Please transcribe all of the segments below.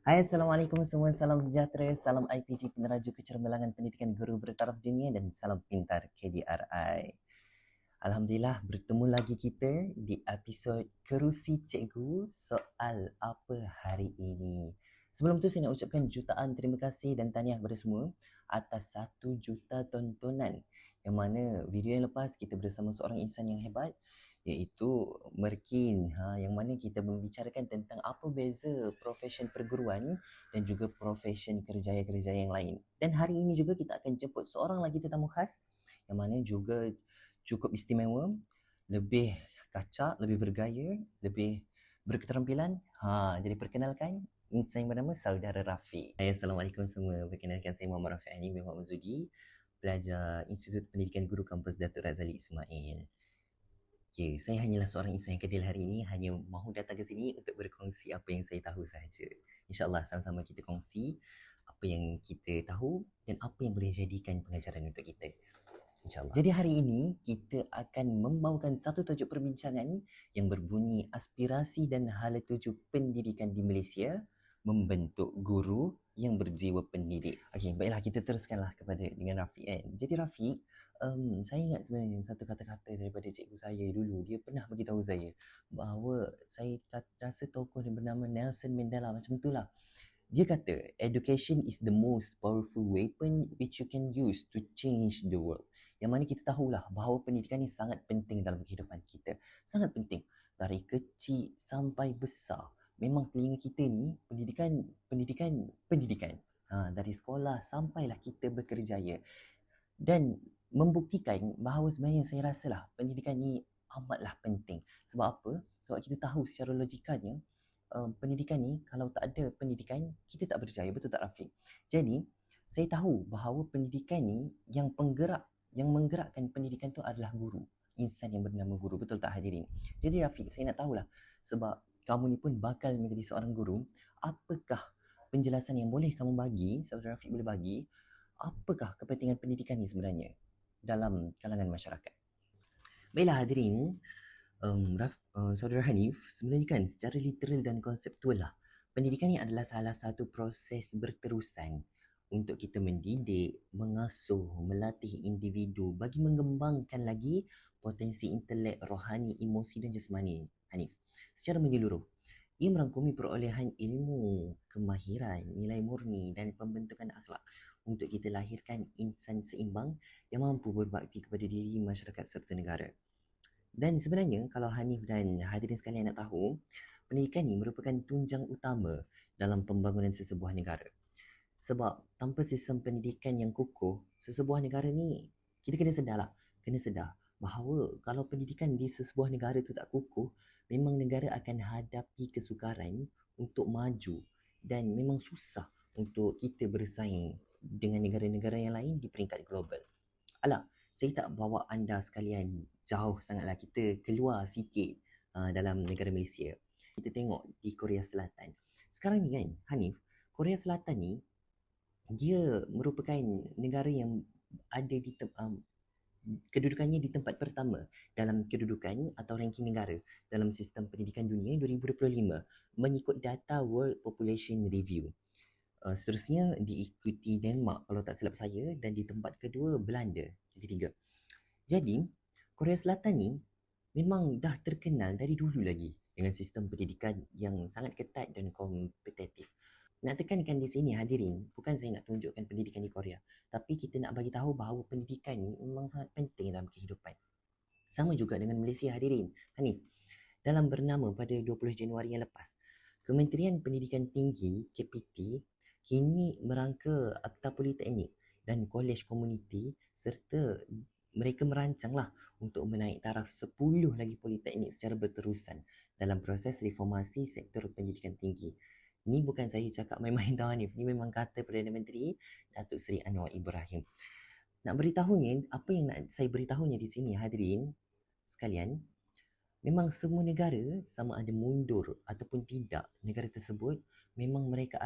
Hai, Assalamualaikum semua. Salam sejahtera, salam IPG Peneraju Kecermelangan Pendidikan Guru Bertaraf Dunia dan salam pintar KDRI. Alhamdulillah, bertemu lagi kita di episod Kerusi Cikgu soal apa hari ini. Sebelum tu saya nak ucapkan jutaan terima kasih dan tahniah kepada semua atas 1 juta tontonan, yang mana video yang lepas kita bersama seorang insan yang hebat, iaitu Merkin, yang mana kita membicarakan tentang apa beza profession perguruan dan juga profession kerjaya-kerjaya yang lain. Dan hari ini juga kita akan jemput seorang lagi tetamu khas yang mana juga cukup istimewa, lebih kacak, lebih bergaya, lebih berketerampilan. Jadi perkenalkan, insan yang bernama Saudara Rafiq. Hai, Assalamualaikum semua. Perkenalkan, saya Muhammad Rafiq Ani bin Muhammad Zudi, pelajar Institut Pendidikan Guru Kampus Datuk Razali Ismail. Ya, saya hanyalah seorang insan yang kedil hari ini, hanya mahu datang ke sini untuk berkongsi apa yang saya tahu sahaja. InsyaAllah sama-sama kita kongsi apa yang kita tahu dan apa yang boleh jadikan pengajaran untuk kita. InsyaAllah. Jadi hari ini kita akan membawakan satu tajuk perbincangan yang berbunyi aspirasi dan hala tuju pendidikan di Malaysia membentuk guru yang berjiwa pendidik. Okey, baiklah kita teruskanlah dengan Rafiq kan. Jadi Rafiq, saya ingat sebenarnya satu kata-kata daripada cikgu saya dulu. Dia pernah beritahu saya bahawa saya rasa tokoh yang bernama Nelson Mandela macam itulah. Dia kata, education is the most powerful weapon which you can use to change the world. Yang mana kita tahulah bahawa pendidikan ni sangat penting dalam kehidupan kita. Sangat penting. Dari kecil sampai besar. Memang telinga kita ni pendidikan. Dari sekolah sampailah kita berkerjaya. Dan membuktikan bahawa sebenarnya saya rasalah pendidikan ni amatlah penting. Sebab apa? Sebab kita tahu secara logikanya, pendidikan ni, kalau tak ada pendidikan, kita tak berjaya, betul tak Rafiq? Jadi, saya tahu bahawa pendidikan ni yang menggerakkan pendidikan tu adalah guru. Insan yang bernama guru, betul tak hadirin? Jadi Rafiq, saya nak tahulah, sebab kamu ni pun bakal menjadi seorang guru, apakah penjelasan yang boleh kamu bagi, saudara Rafiq boleh bagi, apakah kepentingan pendidikan ni sebenarnya dalam kalangan masyarakat? Baiklah hadirin, Saudara Hanif, sebenarnya kan secara literal dan konseptual lah, pendidikan ni adalah salah satu proses berterusan untuk kita mendidik, mengasuh, melatih individu bagi mengembangkan lagi potensi intelek, rohani, emosi dan jasmani. Hanif, secara menyeluruh, ia merangkumi perolehan ilmu, kemahiran, nilai murni dan pembentukan akhlak untuk kita lahirkan insan seimbang yang mampu berbakti kepada diri, masyarakat serta negara. Dan sebenarnya kalau Hanif dan hadirin sekalian nak tahu, pendidikan ni merupakan tunjang utama dalam pembangunan sesebuah negara. Sebab tanpa sistem pendidikan yang kukuh, sesebuah negara ni, kita kena sedar bahawa kalau pendidikan di sesebuah negara tu tak kukuh, memang negara akan hadapi kesukaran untuk maju dan memang susah untuk kita bersaing dengan negara-negara yang lain di peringkat global. Alah, saya tak bawa anda sekalian jauh sangatlah, kita keluar sikit dalam negara Malaysia. Kita tengok di Korea Selatan. Sekarang ni kan, Hanif, Korea Selatan ni dia merupakan negara yang ada di kedudukannya di tempat pertama dalam kedudukan atau ranking negara dalam sistem pendidikan dunia 2025 mengikut data World Population Review. Seterusnya diikuti Denmark kalau tak silap saya, dan di tempat kedua Belanda, yang ketiga. Jadi Korea Selatan ni memang dah terkenal dari dulu lagi dengan sistem pendidikan yang sangat ketat dan kompetitif. Nak tekankan di sini hadirin, bukan saya nak tunjukkan pendidikan di Korea, tapi kita nak bagi tahu bahawa pendidikan ni memang sangat penting dalam kehidupan. Sama juga dengan Malaysia hadirin. Hanif, dalam bernama pada 20 Januari yang lepas, Kementerian Pendidikan Tinggi KPT kini merangka Akta Politeknik dan Kolej Komuniti, serta mereka merancanglah untuk menaik taraf 10 lagi politeknik secara berterusan dalam proses reformasi sektor pendidikan tinggi. Ni bukan saya cakap main-main tau Hanif, ni memang kata Perdana Menteri Datuk Seri Anwar Ibrahim. Nak beritahunya, apa yang nak saya beritahunya di sini hadirin sekalian, memang semua negara sama ada mundur ataupun tidak, negara tersebut memang mereka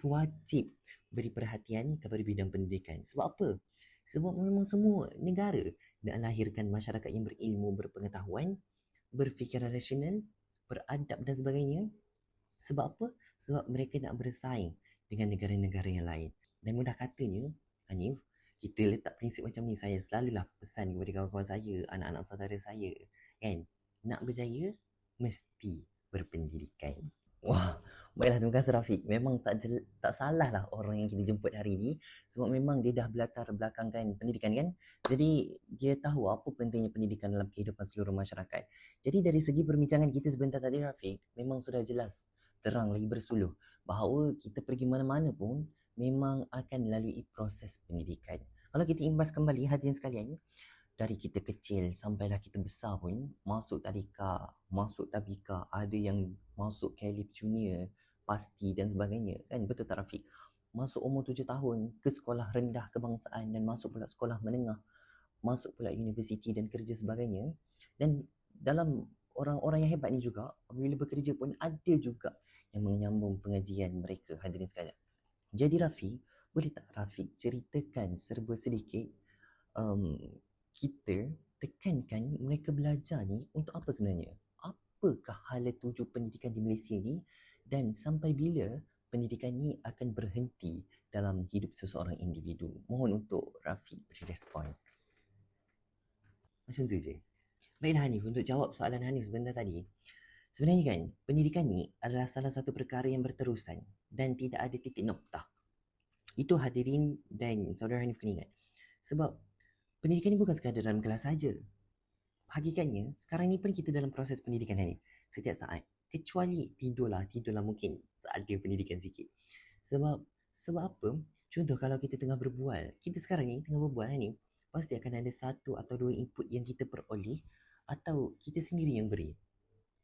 wajib beri perhatian kepada bidang pendidikan. Sebab apa? Sebab memang semua negara nak lahirkan masyarakat yang berilmu, berpengetahuan, berfikiran rasional, beradab dan sebagainya. Sebab apa? sebab mereka nak bersaing dengan negara-negara yang lain. Dan mudah katanya, Hanif, kita letak prinsip macam ni, saya selalulah pesan kepada kawan-kawan saya, anak-anak saudara saya, kan, nak berjaya mesti berpendidikan. Wah, baiklah, terima kasih Rafiq. Memang tak salah lah orang yang kita jemput hari ni, sebab memang dia dah belatar belakangkan pendidikan kan. Jadi dia tahu apa pentingnya pendidikan dalam kehidupan seluruh masyarakat. Jadi dari segi perbincangan kita sebentar tadi Rafiq, memang sudah jelas, terang lagi bersuluh bahawa kita pergi mana-mana pun memang akan melalui proses pendidikan. Kalau kita imbas kembali hadirin sekalian, dari kita kecil sampailah kita besar pun, masuk tadika, masuk tabika, ada yang masuk Caleb Junior, pasti dan sebagainya, kan, betul tak Rafiq? Masuk umur 7 tahun ke sekolah rendah kebangsaan dan masuk pula sekolah menengah, masuk pula universiti dan kerja sebagainya. Dan dalam orang-orang yang hebat ni juga, apabila bekerja pun ada juga yang menyambung pengajian mereka, hadirin sekalian. Jadi Rafiq, boleh tak Rafiq ceritakan serba sedikit, kita tekankan mereka belajar ni untuk apa sebenarnya? Apakah hala tuju pendidikan di Malaysia ni, dan sampai bila pendidikan ni akan berhenti dalam hidup seseorang individu? Mohon untuk Rafiq beri respon. Macam tu je. Baiklah Hanif, untuk jawab soalan Hanif sebentar tadi, sebenarnya kan, pendidikan ni adalah salah satu perkara yang berterusan dan tidak ada titik noktah. Itu hadirin dan saudara Hanif kena ingat. Sebab pendidikan ni bukan sekadar dalam kelas saja. Hakikatnya, sekarang ni pun kita dalam proses pendidikan ni. Setiap saat. Kecuali tidurlah mungkin tak ada pendidikan sikit. Sebab apa? Contoh kalau kita tengah berbual. Kita sekarang ni tengah berbual ni, pasti akan ada satu atau dua input yang kita peroleh atau kita sendiri yang beri.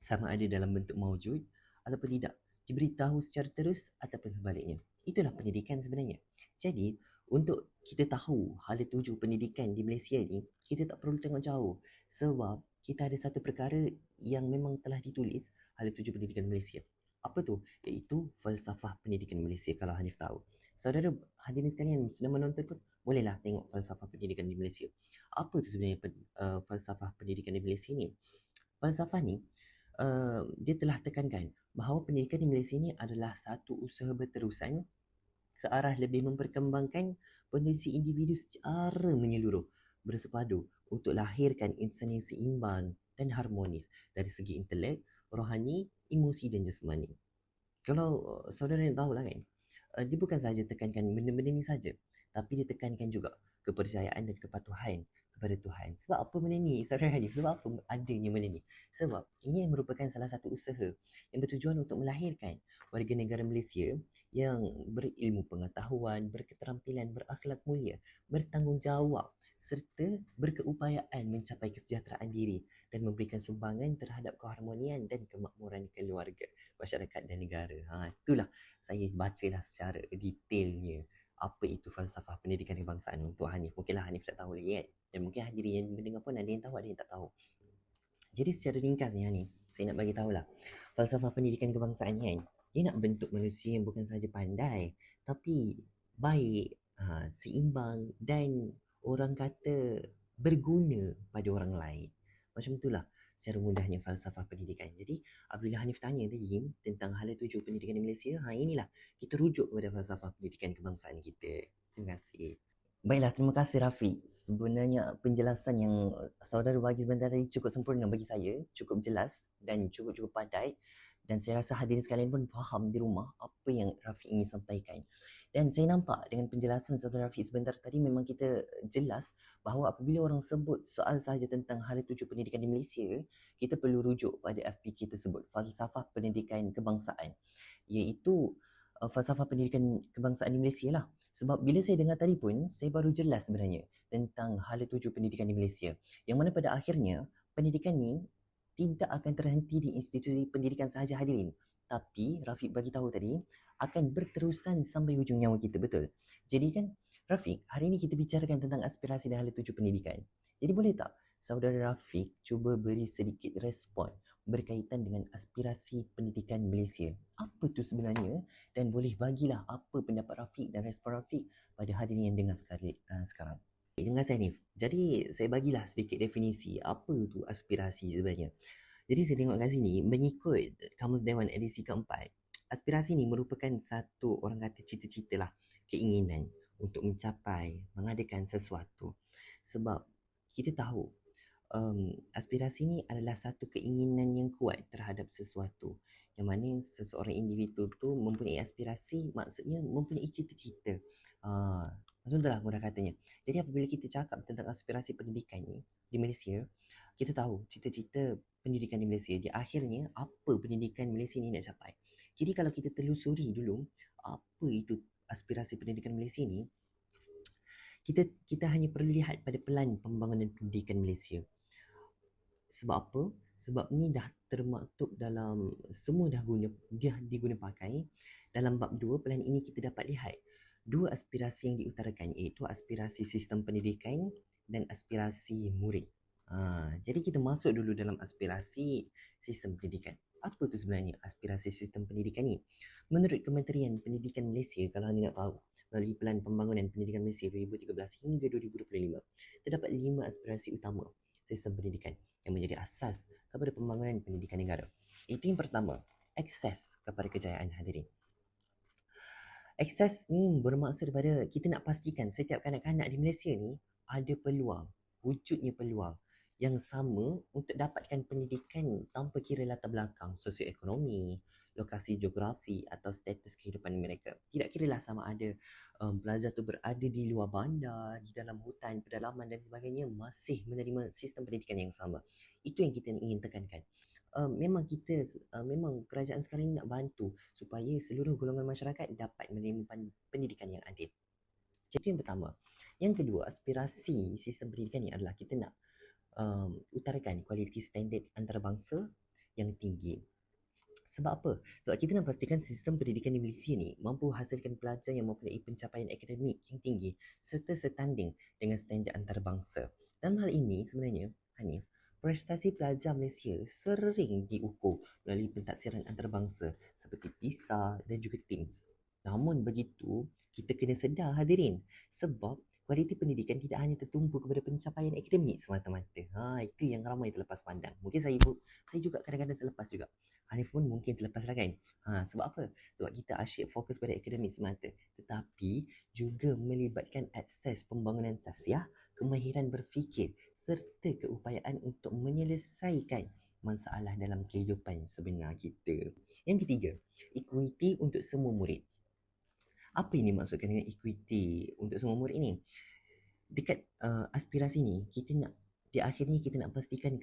Sama ada dalam bentuk maujud ataupun tidak. Diberitahu secara terus ataupun sebaliknya. Itulah pendidikan sebenarnya. Jadi, untuk kita tahu hala tuju pendidikan di Malaysia ni, kita tak perlu tengok jauh. Sebab kita ada satu perkara yang memang telah ditulis, hala tuju pendidikan Malaysia. Apa tu? Iaitu falsafah pendidikan Malaysia, kalau Hanif tahu. Saudara hadirin sekalian sedang menonton pun, bolehlah tengok falsafah pendidikan di Malaysia. Apa tu sebenarnya falsafah pendidikan di Malaysia ni? Falsafah ni, dia telah tekankan bahawa pendidikan di Malaysia ni adalah satu usaha berterusan ke arah lebih memperkembangkan kondisi individu secara menyeluruh, bersepadu untuk lahirkan insan yang seimbang dan harmonis dari segi intelek, rohani, emosi dan jasmani. Kalau saudara yang tahu lah kan, dia bukan sahaja tekankan benda-benda ni saja, tapi dia tekankan juga kepercayaan dan kepatuhan kepada Tuhan. Sebab apa benda ni, saudara Hanif? Sebab apa adanya benda ni? Sebab ini merupakan salah satu usaha yang bertujuan untuk melahirkan warga negara Malaysia yang berilmu pengetahuan, berketerampilan, berakhlak mulia, bertanggungjawab serta berkeupayaan mencapai kesejahteraan diri dan memberikan sumbangan terhadap keharmonian dan kemakmuran keluarga, masyarakat dan negara. Itulah saya bacalah secara detailnya apa itu falsafah pendidikan kebangsaan untuk Hanif. Mungkinlah Hanif tak tahu lagi kan, dan mungkin hadirin yang mendengar pun ada yang tahu, ada yang tak tahu. Jadi secara ringkasnya Hanif, saya nak bagi tahulah falsafah pendidikan kebangsaan ni kan, dia nak bentuk manusia yang bukan saja pandai tapi baik, seimbang dan orang kata berguna pada orang lain. Macam itulah secara mudahnya falsafah pendidikan. Jadi apabila Hanif tanya tadi tentang hala tuju pendidikan di Malaysia, inilah kita rujuk kepada falsafah pendidikan kebangsaan kita. Terima kasih. Baiklah, terima kasih Rafiq. Sebenarnya penjelasan yang saudara bagi sebentar tadi cukup sempurna bagi saya, cukup jelas dan cukup padat. Dan saya rasa hadirin sekalian pun faham di rumah apa yang Rafiq ingin sampaikan. Dan saya nampak dengan penjelasan saudara Rafiq sebentar tadi, memang kita jelas bahawa apabila orang sebut soal sahaja tentang hala tuju pendidikan di Malaysia, kita perlu rujuk pada FPK tersebut, falsafah pendidikan kebangsaan, iaitu falsafah pendidikan kebangsaan di Malaysia lah. Sebab bila saya dengar tadi pun, saya baru jelas sebenarnya tentang hala tuju pendidikan di Malaysia, yang mana pada akhirnya pendidikan ni tidak akan terhenti di institusi pendidikan sahaja hadirin, tapi Rafiq bagi tahu tadi akan berterusan sampai hujung nyawa kita, betul? Jadi kan Rafiq, hari ini kita bicarakan tentang aspirasi dan hala tuju pendidikan. Jadi boleh tak saudara Rafiq cuba beri sedikit respon berkaitan dengan aspirasi pendidikan Malaysia? Apa tu sebenarnya? Dan boleh bagilah apa pendapat Rafiq dan respon Rafiq pada hadirin yang dengar sekarang. Dengan saya Hanif. Jadi saya bagilah sedikit definisi apa tu aspirasi sebenarnya. Jadi saya tengok kat sini, mengikut Kamus Dewan edisi keempat, Aspirasi ni merupakan satu, orang kata, cita-cita lah, keinginan untuk mencapai, mengadakan sesuatu. Sebab kita tahu aspirasi ni adalah satu keinginan yang kuat terhadap sesuatu, yang mana seseorang individu tu mempunyai aspirasi, maksudnya mempunyai cita-cita. Maksudnya lah mudah katanya. Jadi apabila kita cakap tentang aspirasi pendidikan ni di Malaysia, kita tahu cita-cita pendidikan di Malaysia, di akhirnya apa pendidikan Malaysia ni nak capai. Jadi kalau kita telusuri dulu apa itu aspirasi pendidikan Malaysia ni, kita hanya perlu lihat pada pelan pembangunan pendidikan Malaysia. Sebab apa? Sebab ni dah termaktub dalam, semua dah diguna pakai. Dalam bab 2 pelan ini kita dapat lihat dua aspirasi yang diutarakan, iaitu aspirasi sistem pendidikan dan aspirasi murid. Jadi kita masuk dulu dalam aspirasi sistem pendidikan. Apa tu sebenarnya aspirasi sistem pendidikan ni? Menurut Kementerian Pendidikan Malaysia, kalau anda nak tahu, melalui Pelan Pembangunan Pendidikan Malaysia 2013 hingga 2025, terdapat 5 aspirasi utama sistem pendidikan yang menjadi asas kepada pembangunan pendidikan negara. Itu yang pertama, akses kepada kejayaan, hadirin. Akses ni bermaksud pada kita nak pastikan setiap kanak-kanak di Malaysia ni ada peluang, wujudnya peluang yang sama untuk dapatkan pendidikan tanpa kira latar belakang sosioekonomi, lokasi geografi atau status kehidupan mereka. Tidak kiralah sama ada pelajar tu berada di luar bandar, di dalam hutan, pedalaman dan sebagainya, masih menerima sistem pendidikan yang sama. Itu yang kita ingin tekankan. Memang kerajaan sekarang ini nak bantu supaya seluruh golongan masyarakat dapat menerima pendidikan yang adil. Jadi yang pertama. Yang kedua, aspirasi sistem pendidikan ni adalah kita nak utarakan kualiti standard antarabangsa yang tinggi. Sebab apa? Sebab kita nak pastikan sistem pendidikan di Malaysia ni mampu hasilkan pelajar yang mempunyai pencapaian akademik yang tinggi serta setanding dengan standard antarabangsa. Dalam hal ini sebenarnya, Hanif, prestasi pelajar Malaysia sering diukur melalui pentaksiran antarabangsa seperti PISA dan juga TIMSS. Namun begitu, kita kena sedar, hadirin, sebab kualiti pendidikan tidak hanya tertumpu kepada pencapaian akademik semata-mata. Itu yang ramai terlepas pandang. Mungkin saya juga kadang-kadang terlepas juga. Hanif pun mungkin terlepas lah kan. Sebab apa? Sebab kita asyik fokus pada akademik semata. Tetapi juga melibatkan akses pembangunan sasiah, kemahiran berfikir serta keupayaan untuk menyelesaikan masalah dalam kehidupan sebenar kita. Yang ketiga, equity untuk semua murid. Apa ini maksudkan dengan equity untuk semua murid ini? Dekat aspirasi ni, di akhirnya kita nak pastikan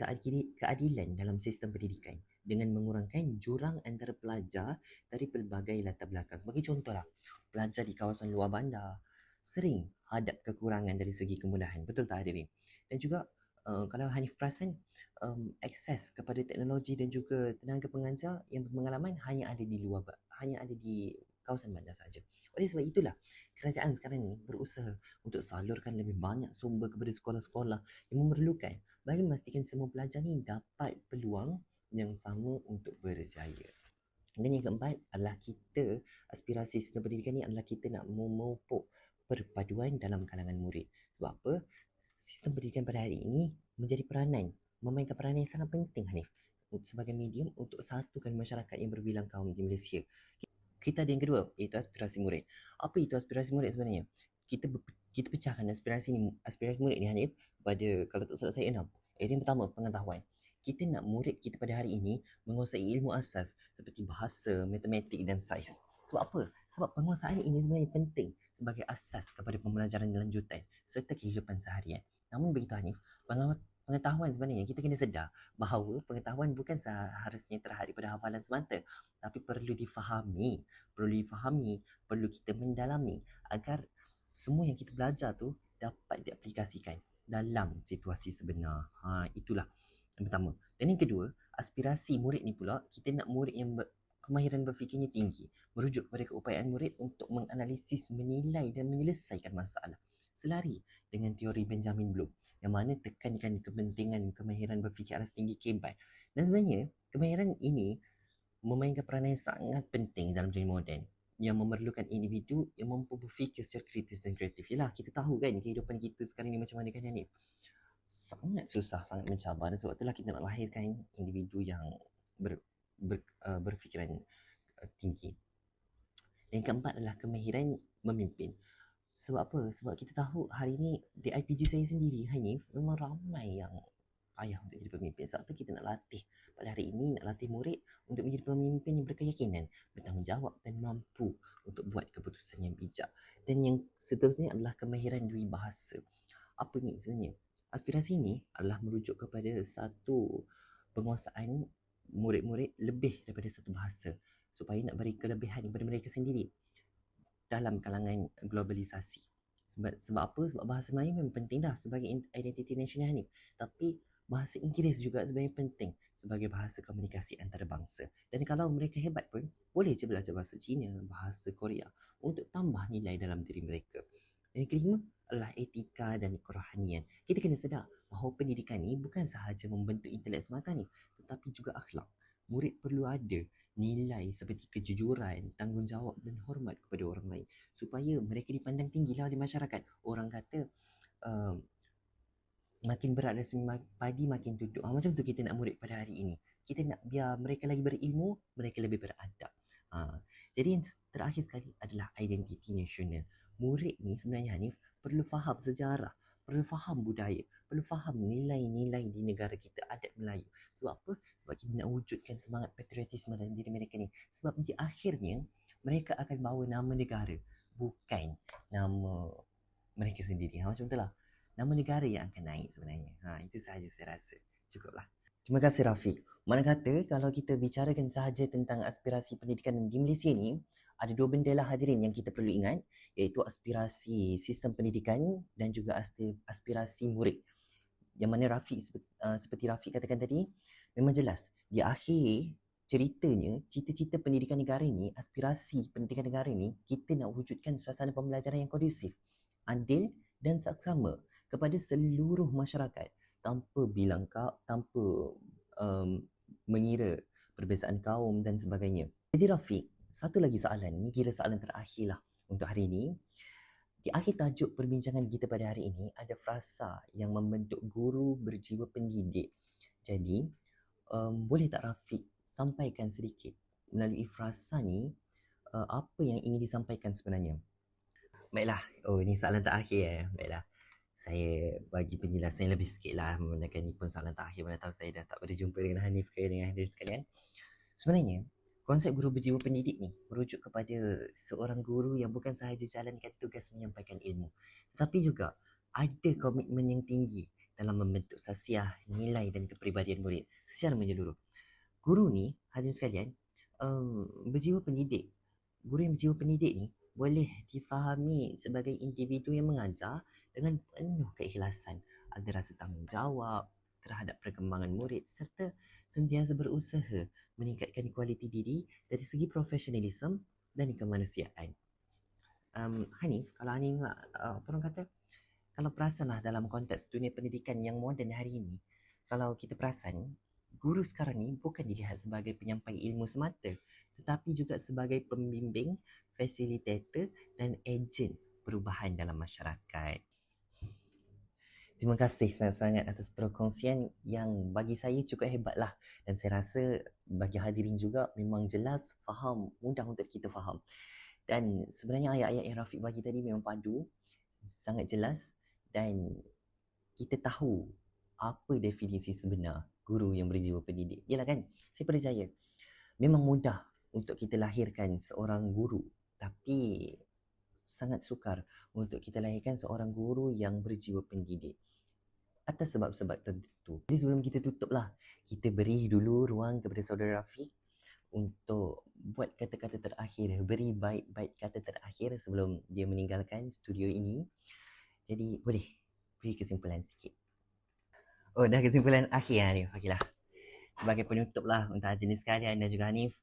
keadilan dalam sistem pendidikan dengan mengurangkan jurang antara pelajar dari pelbagai latar belakang. Sebagai contohlah, pelajar di kawasan luar bandar sering hadap kekurangan dari segi kemudahan. Betul tak, hadirin? Dan juga kalau Hanif perasan, akses kepada teknologi dan juga tenaga pengajar yang berpengalaman hanya ada di kawasan bandar saja. Oleh sebab itulah kerajaan sekarang ni berusaha untuk salurkan lebih banyak sumber kepada sekolah-sekolah yang memerlukan bagi memastikan semua pelajar ni dapat peluang yang sama untuk berjaya. Dan yang keempat adalah aspirasi sistem pendidikan ni adalah kita nak memupuk perpaduan dalam kalangan murid. Sebab apa? Sistem pendidikan pada hari ini memainkan peranan yang sangat penting, Hanif, sebagai medium untuk satukan masyarakat yang berbilang kaum di Malaysia. Kita ada yang kedua, iaitu aspirasi murid. Apa itu aspirasi murid sebenarnya? Kita pecahkan aspirasi murid ni, Hanif, pada, kalau tak salah saya, 6. Yang pertama, pengetahuan. Kita nak murid kita pada hari ini menguasai ilmu asas seperti bahasa, matematik dan sains. Sebab apa? Sebab penguasaan ini sebenarnya penting sebagai asas kepada pembelajaran lanjutan serta kehidupan seharian. Namun begitu, Hanif, pengetahuan sebenarnya kita kena sedar bahawa pengetahuan bukan seharusnya terhad pada hafalan semata, tapi perlu difahami, perlu kita mendalami agar semua yang kita belajar tu dapat diaplikasikan dalam situasi sebenar. Itulah yang pertama. Dan yang kedua, aspirasi murid ni pula, kita nak murid yang kemahiran berfikirnya tinggi, merujuk kepada keupayaan murid untuk menganalisis, menilai dan menyelesaikan masalah. Selari dengan teori Benjamin Bloom yang mana tekankan kepentingan kemahiran berfikir aras tinggi kebat. Dan sebenarnya kemahiran ini memainkan peranan yang sangat penting dalam dunia moden yang memerlukan individu yang mampu berfikir secara kritis dan kreatif. Yalah, kita tahu kan kehidupan kita sekarang ni macam mana kan, ni sangat susah, sangat mencabar, dan sebab itulah kita nak lahirkan individu yang berfikiran tinggi. Yang keempat adalah kemahiran memimpin. Sebab apa? Sebab kita tahu hari ni di IPG saya sendiri, Hanif, memang ramai yang payah untuk jadi pemimpin. Sebab tu kita nak latih pada hari ini, nak latih murid untuk menjadi pemimpin yang berkeyakinan, bertanggungjawab dan mampu untuk buat keputusan yang bijak. Dan yang seterusnya adalah kemahiran dui bahasa. Apa ni sebenarnya? Aspirasi ni adalah merujuk kepada satu penguasaan murid-murid lebih daripada satu bahasa supaya nak beri kelebihan kepada mereka sendiri dalam kalangan globalisasi. Sebab apa? Sebab bahasa Melayu memang penting dah sebagai identiti nasional ni. Tapi bahasa Inggeris juga sebenarnya penting sebagai bahasa komunikasi antarabangsa. Dan kalau mereka hebat pun, boleh je belajar bahasa Cina, bahasa Korea untuk tambah nilai dalam diri mereka. Dan yang kelima adalah etika dan kerohanian. Kita kena sedar bahawa pendidikan ni bukan sahaja membentuk intelek semata ni, tetapi juga akhlak. Murid perlu ada nilai seperti kejujuran, tanggungjawab dan hormat kepada orang lain supaya mereka dipandang tinggilah oleh masyarakat. Orang kata makin berat rasa padi makin tutup. Macam tu kita nak murid pada hari ini. Kita nak biar mereka lagi berilmu, mereka lebih beradab. Jadi yang terakhir sekali adalah identiti nasional. Murid ni sebenarnya Hanif perlu faham sejarah, perlu faham budaya, perlu faham nilai-nilai di negara kita, adat Melayu. Sebab apa? Sebab kita nak wujudkan semangat patriotisme dalam diri mereka ni. Sebab di akhirnya mereka akan bawa nama negara, bukan nama mereka sendiri. Macam itulah. Nama negara yang akan naik sebenarnya. Itu sahaja saya rasa. Cukuplah. Terima kasih Rafiq. Mana kata kalau kita bicarakan sahaja tentang aspirasi pendidikan di Malaysia ni, ada dua benda lah hadirin yang kita perlu ingat, iaitu aspirasi sistem pendidikan dan juga aspirasi murid. Yang mana Rafiq, seperti Rafiq katakan tadi, memang jelas di akhir ceritanya, cita-cita pendidikan negara ni, aspirasi pendidikan negara ni, kita nak wujudkan suasana pembelajaran yang kondusif, adil dan saksama kepada seluruh masyarakat tanpa tanpa mengira perbezaan kaum dan sebagainya. Jadi Rafiq, satu lagi soalan, ni kira soalan terakhir lah untuk hari ini. Di akhir tajuk perbincangan kita pada hari ini, ada frasa yang membentuk guru berjiwa pendidik. Jadi, boleh tak Rafiq sampaikan sedikit melalui frasa ni, apa yang ingin disampaikan sebenarnya? Baiklah, ini soalan terakhir. Baiklah, saya bagi penjelasan lebih sikit lah menggunakan ni pun soalan terakhir. Mana tahu saya dah tak berjumpa dengan Hanif ke dengan Hadir sekalian. Sebenarnya, konsep guru berjiwa pendidik ni merujuk kepada seorang guru yang bukan sahaja jalankan tugas menyampaikan ilmu, tetapi juga ada komitmen yang tinggi dalam membentuk sasiah, nilai dan kepribadian murid secara menyeluruh. Guru ni, hadirin sekalian, berjiwa pendidik. Guru yang berjiwa pendidik ni boleh difahami sebagai individu yang mengajar dengan penuh keikhlasan, ada rasa tanggungjawab terhadap perkembangan murid serta sentiasa berusaha meningkatkan kualiti diri dari segi profesionalisme dan kemanusiaan. Hanif, kalau Hanif nak orang kata, kalau perasanlah dalam konteks dunia pendidikan yang moden hari ini, kalau kita perasan, guru sekarang ni bukan dilihat sebagai penyampai ilmu semata, tetapi juga sebagai pembimbing, fasilitator dan ejen perubahan dalam masyarakat. Terima kasih sangat-sangat atas perkongsian yang bagi saya cukup hebatlah, dan saya rasa bagi hadirin juga memang jelas, faham, mudah untuk kita faham. Dan sebenarnya ayat-ayat yang Rafiq bagi tadi memang padu, sangat jelas, dan kita tahu apa definisi sebenar guru yang berjiwa pendidik. Yalah kan, saya percaya memang mudah untuk kita lahirkan seorang guru, tapi sangat sukar untuk kita lahirkan seorang guru yang berjiwa pendidik atas sebab-sebab tertentu. Jadi sebelum kita tutup lah, kita beri dulu ruang kepada saudara Rafiq untuk buat kata-kata terakhir, beri baik-baik kata terakhir sebelum dia meninggalkan studio ini. Jadi boleh beri kesimpulan sedikit. Dah kesimpulan akhir Hanif. Okeylah. Sebagai penutup lah untuk hadirin sekalian dan juga Hanif,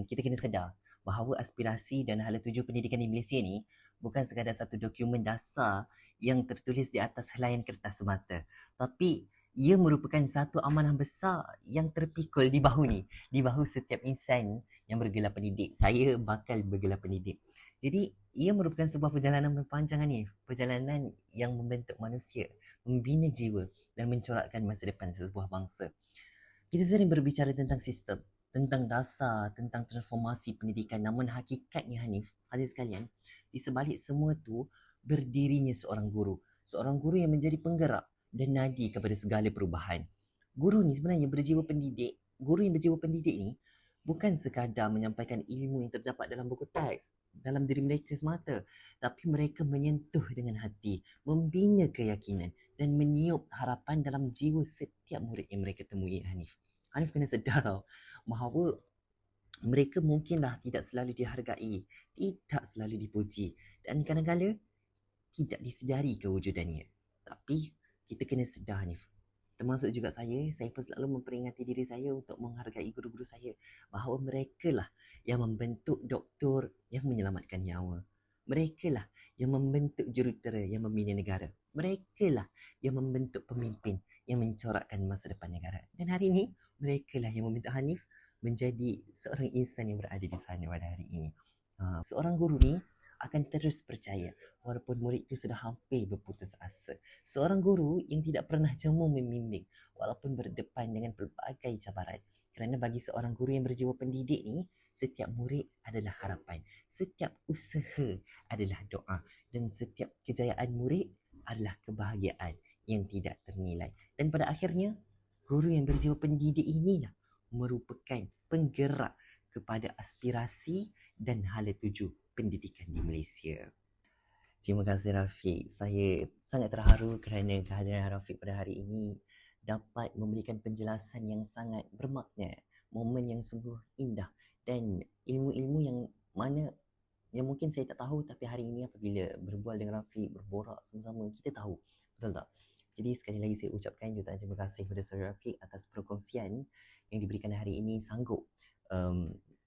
kita kena sedar bahawa aspirasi dan hala tuju pendidikan di Malaysia ni bukan sekadar satu dokumen dasar yang tertulis di atas helaian kertas semata, tapi ia merupakan satu amanah besar yang terpikul di bahu ni, di bahu setiap insan yang bergelar pendidik. Saya bakal bergelar pendidik. Jadi ia merupakan sebuah perjalanan panjang ni, perjalanan yang membentuk manusia, membina jiwa dan mencorakkan masa depan sebuah bangsa. Kita sering berbicara tentang sistem, tentang dasar, tentang transformasi pendidikan. Namun hakikatnya Hanif, hadirin sekalian, di sebalik semua tu berdirinya seorang guru. Seorang guru yang menjadi penggerak dan nadi kepada segala perubahan. Guru ni sebenarnya berjiwa pendidik. Guru yang berjiwa pendidik ni bukan sekadar menyampaikan ilmu yang terdapat dalam buku teks, dalam diri mereka semata, tapi mereka menyentuh dengan hati, membina keyakinan dan meniup harapan dalam jiwa setiap murid yang mereka temui, Hanif. Hanif kena sedar tau, bahawa mereka mungkinlah tidak selalu dihargai, tidak selalu dipuji, dan kadang-kadang tidak disedari kewujudannya. Tapi kita kena sedar, Hanif. Termasuk juga saya pun selalu memperingati diri saya untuk menghargai guru-guru saya, bahawa mereka lah yang membentuk doktor yang menyelamatkan nyawa. Mereka lah yang membentuk jurutera yang membina negara. Mereka lah yang membentuk pemimpin yang mencorakkan masa depan negara. Dan hari ini, mereka lah yang membentuk Hanif menjadi seorang insan yang berada di sana pada hari ini. Seorang guru ni akan terus percaya walaupun murid itu sudah hampir berputus asa. Seorang guru yang tidak pernah jemu membimbing walaupun berdepan dengan pelbagai cabaran. Kerana bagi seorang guru yang berjiwa pendidik ni, setiap murid adalah harapan, setiap usaha adalah doa, dan setiap kejayaan murid adalah kebahagiaan yang tidak ternilai. Dan pada akhirnya, guru yang berjiwa pendidik inilah merupakan penggerak kepada aspirasi dan hala tuju pendidikan di Malaysia. Terima kasih Rafiq. Saya sangat terharu kerana kehadiran Rafiq pada hari ini dapat memberikan penjelasan yang sangat bermakna, momen yang sungguh indah dan ilmu-ilmu yang mana yang mungkin saya tak tahu, tapi hari ini apabila berbual dengan Rafiq, berborak sama-sama, kita tahu. Betul tak? Jadi sekali lagi saya ucapkan jutaan terima kasih kepada Saudara Rafiq atas perkongsian yang diberikan hari ini. Sanggup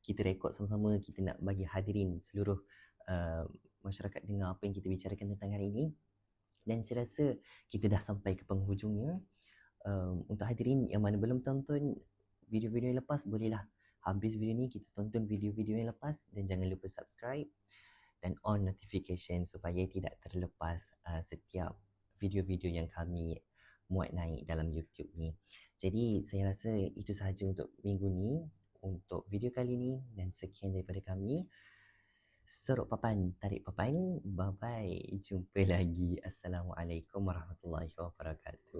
kita rekod sama-sama, kita nak bagi hadirin seluruh masyarakat dengar apa yang kita bicarakan tentang hari ini. Dan saya rasa kita dah sampai ke penghujungnya. Untuk hadirin yang mana belum tonton video-video yang lepas, bolehlah habis video ni kita tonton video-video yang lepas, dan jangan lupa subscribe dan on notification supaya tidak terlepas setiap video-video yang kami muat naik dalam YouTube ni. Jadi saya rasa itu sahaja untuk minggu ni, untuk video kali ni, dan sekian daripada kami. Seruk papan, tarik papan. Bye-bye. Jumpa lagi. Assalamualaikum warahmatullahi wabarakatuh.